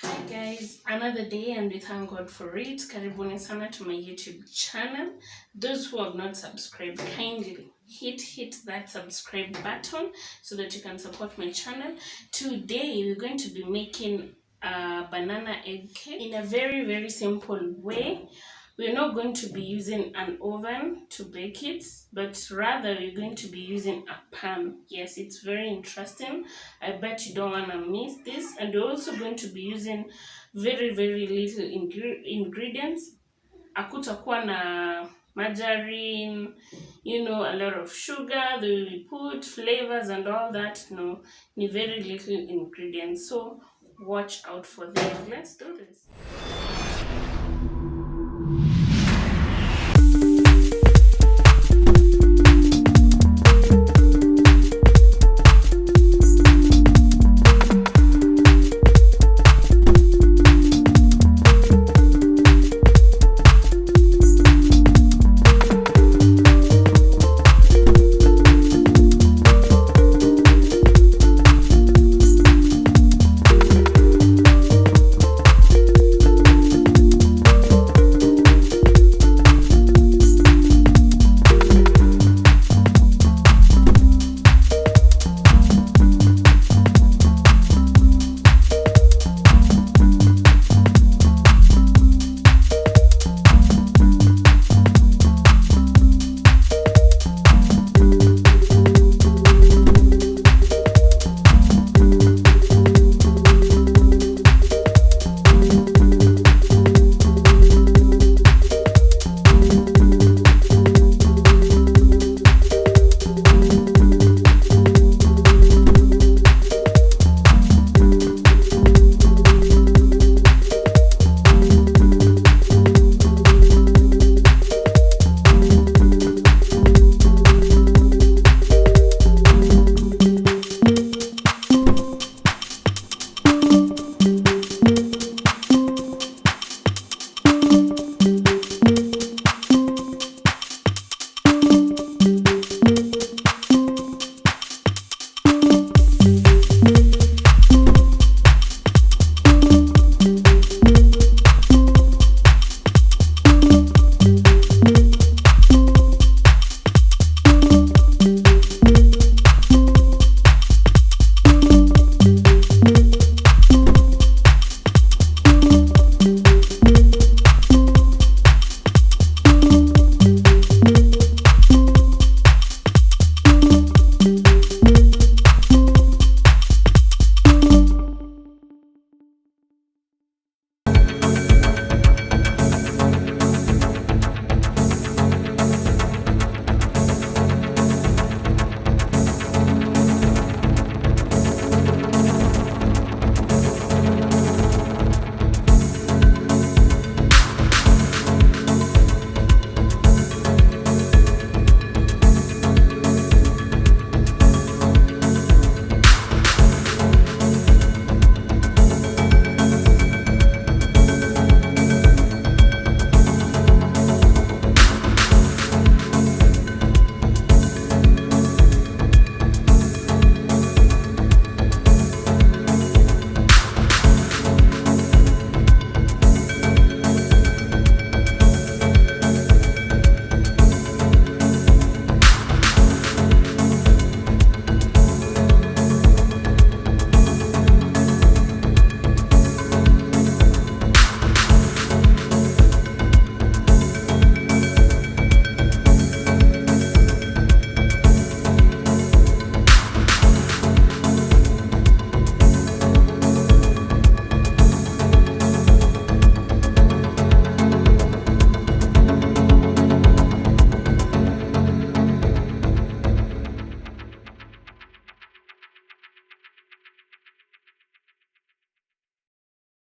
Hi guys, another day and we thank God for it. Karibuni sana to my YouTube channel. Those who have not subscribed, kindly hit that subscribe button so that you can support my channel. Today we're going to be making a banana egg cake in a very simple way. We're not going to be using an oven to bake it, but rather we're going to be using a pan. Yes, it's very interesting. I bet you don't want to miss this. And we're also going to be using very little ingredients. Hakutakuwa na margarine, a lot of sugar, we put flavors and all that. No, ni very little ingredients. So watch out for them. Let's do this.